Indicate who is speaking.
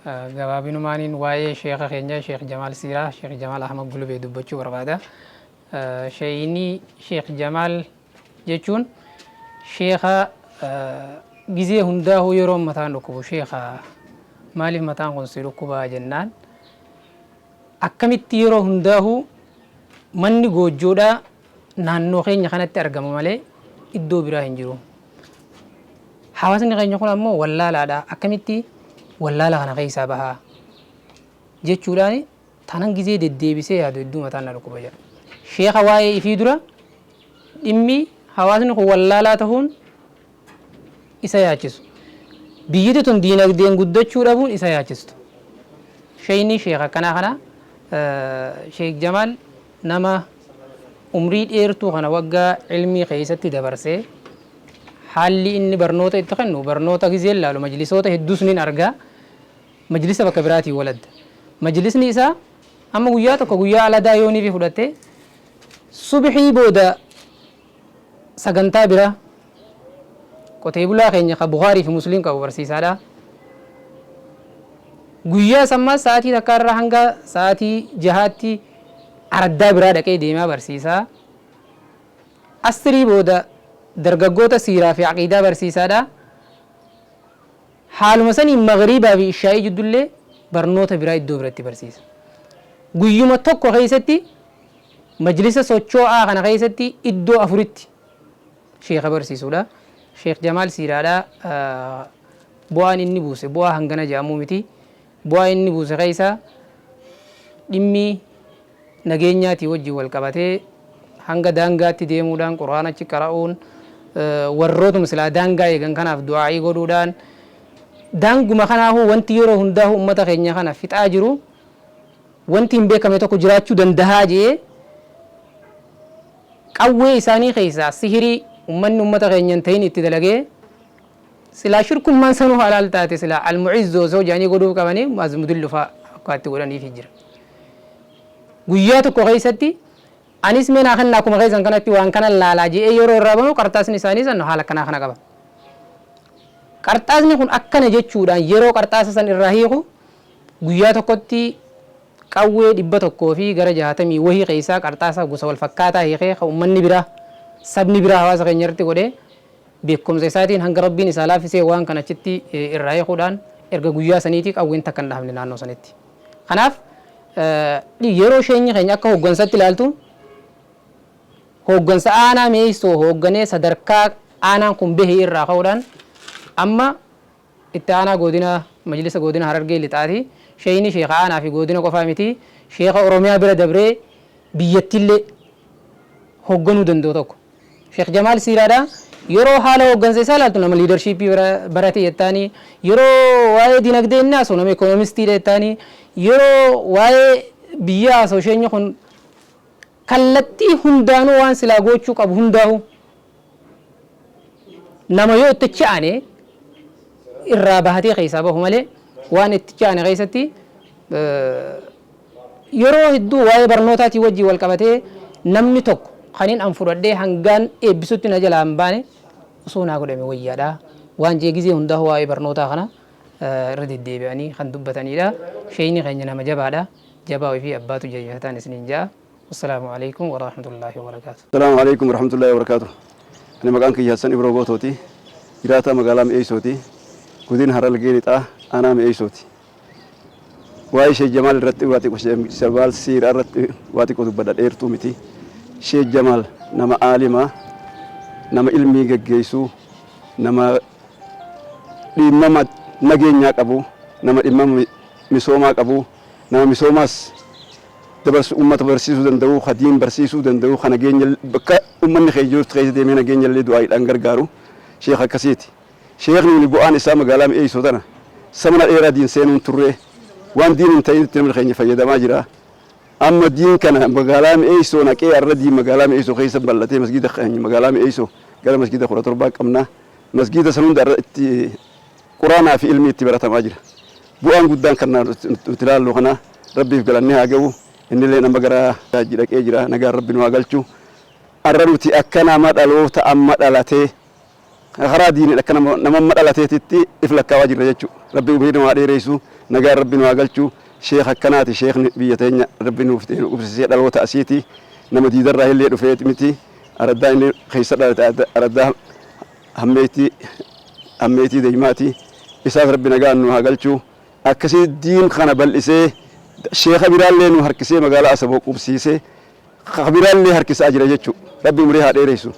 Speaker 1: Gabaabinumaan waa'ee sheekha keenya Sheekh Jamaal Siiraa Sheekh Jamaal Ahmad Gulubee dubbachuu barbaada. Sheeyni Sheekh Jamaal jechuun sheekha gizee hundaa'uu yeroo mataan dhukkubu sheekha maaliif mataan kun si dhukkubaa jennaan akkamitti yeroo hundaa'uu manni goojjoodhaa naannoo keenya kanatti argama malee iddoo biraa hin jiru. Hawaasni keenya kun ammoo wallaalaadha. Akkamitti wallaala kana keessaa bahaa jechuudhaan tanan gizee deddeebisee yaadu hedduu mataan na dhukkuba jedha. Sheekha waa'ee ifii dura dhimmi hawaasni kun wallaalaa ta'uun isa yaachisu. Biyyiti tun diinagdeen guddachuu dhabuun isa yaachistu. Sheeyni sheekha akkanaa kana Sheekh Jamaal nama umrii dheertuu kana waggaa ilmii keessatti dabarsee haalli inni barnoota itti kennu barnoota gizee laalu majlisoota hedduus ni argaa. Majlisa bakka biraatii waladda. Majlisni isaa amma guyyaa tokko guyyaa aladaa yoonii fi fudhatte subhii booda sagantaa bira qotee bulaa keenya ka Bukaarii fi Musliim qabu barsiisaadha. Guyyaa sammaa sa'aatii takka irraa hanga sa'aatii jahaatti araddaa biraa dhaqee deemaa barsiisaa. Asrii booda dargaggoota siiraa fi aqiidaa barsiisaadha. Haaluma sanii magriibaa fi ishaa'ii jiddullee barnoota biraa iddoo biratti barsiisa. Guyyuma tokko keessatti majlisa socho'aa kana keessatti iddoo afuritti sheekha barsiisuudha. Sheekh Jamaal Siiraadha. Bu'aan inni buuse bu'aa hangana jedhamuu miti. Bu'aa inni buuse keessa dhimmi nageenyaatii wajjin wal qabatee hanga daangaatti deemuudhaan quraana achi qara'uun warrootuma silaa daangaa eegan kanaaf du'aa'ii godhuudhaan daanguma kanaafuu wanti yeroo hundaa'u ummata keenya kana fixaa jiru wanti hin beekame tokko jiraachuu dandahaa jee qawwee isaanii keessaa sihirii ummanni ummata keenya hin ta'in itti dalagee silaa shirkummaan sanuu halaal taate silaa almu'izzoo osoo jedhanii godhuuf qabanii mazmudin lufaa akkaatti godhaniif jira. Guyyaa tokko keessatti anis meenaa kan akkuma keessan kanatti waan kana laalaa jee yeroo irraa bahu qarxaasni isaanii san haala kanaa kana qaba. Qarxaasni kun akkana jechuudhaan yeroo qarxaasa san irraa hiiku guyyaa tokkotti qawwee 100 fi gara 60 wahii keessaa qarxaasa gosa wal fakkaataa hiikee ummanni biraa sabni biraa hawaasa keenya irratti godhee beekumsa isaatiin hanga rabbiin isaa laaffisee waan kana achitti irraa hiikuudhaan erga guyyaa saniitii qawween takka hin dhaabne naannoo sanitti. Kanaaf yeroo sheenyi keenya akka hooggansatti ilaaltu hooggansa aanaa meessoo hoogganee sadarkaa aanaan kun bahee irraa ka'uudhaan amma itti aanaa godina majlisa godina Harargee lixaati. Sheeyni sheekha aanaa fi godina qofaa miti. Sheekha Oromiyaa bira dabree biyyattillee hoogganuu danda'u tokko. Sheekh Jamaal Siiraadha. Yeroo haala hooggansa isaa ilaaltu nama liidarshiippii barate jettaanii yeroo waa'ee dinagdee inni haasa'u nama ikoonomistiidha jettaanii yeroo waa'ee biyya haasa'u sheenyi kun kallattii hundaanuu waan silaa gochuu qabu hundaa'u nama yoo itti cha'ane irraa bahatee keessaa bahu malee waan itti cha'ane keessatti yeroo hedduu waa'ee barnootaatii wajjin wal qabatee namni tokko kaniin an fudhadhee hangaan eebbisutti na jalaa hin baane osoo naa godhame wayyaadha. Waan jee gizee hundaa'u waa'ee barnootaa kana irra deddeebi'anii kan dubbatanidha. Sheeyni keenya nama jabaadha. Jabaa fi abbaatu jajjataan isiniin ja'a. Assalaamu alaikum wa rahmatullahi wa barakatuh.
Speaker 2: Assalaamu alaikum wa rahmatullahi wa barakatuh. Ani maqaan kiyya Hassan Ibroo Gootooti. Jiraata magaalaa Mi'eessooti. Godina Harargee lixaa aanaa Mi'eessooti. Waa'ee Sheekh Jamaal irratti waa xiqqoo Sheekh Jamaal Siiraa irratti waa xiqqoo dubbadha dheertuu miti. Sheekh Jamaal nama aalimaa, nama ilmii geggeessuu, nama dhimma nageenyaa qabu, nama dhimma misoomaa qabu, nama misoomaas ummata barsiisuu danda'u, hadiin barsiisuu danda'u, kan nageenya bakka ummanni keenya jirutti keessa deemee nageenya illee du'aadhaan gargaaru sheekh akkasiiti. Sheekni bu'aan isaa magaalaa Mi'eessoo tana samana dheeraa diin seenuun turree waan diin hin ta'in itti namni keenya fayyadamaa jira. Amma diin kana magaalaa Mi'eessoo naqee arra diin magaalaa Mi'eessoo keessa bal'atee masgiida keenya magaalaa Mi'eessoo gara masgiida 17 qabna. Masgiida san hunda irra itti quraanaa fi ilmi itti baratamaa jira. Bu'aan guddaan kan nuti ilaallu kana rabbiif galannee haa ga'u. Inni illee nama gara hajji dhaqee jira. Nagaan rabbi nu haa galchu. Arra nuti akka nama dhaloota amma dhalatee karaa diinii akka nama amma dhalateetitti if lakkaawaa jirra jechuudha. Rabbi umrii namaa dheeressu nagaa rabbi nu haa galchu sheekh akkanaati sheekhni biyya teenya rabbi nuuf ta'e qubsisee dhaloota asiiti nama diidarraa illee dhufeeti miti araddaa inni keessa dhalate araddaa hammeetii deeymaati isaaf rabbi nagaa nu haa galchu akkasii diin kana bal'isee sheekha biraallee nu harkisee magaalaa Asaboo qubsiisee kabiraallee harkisaa jira jechuudha rabbi umurii haa dheeressu.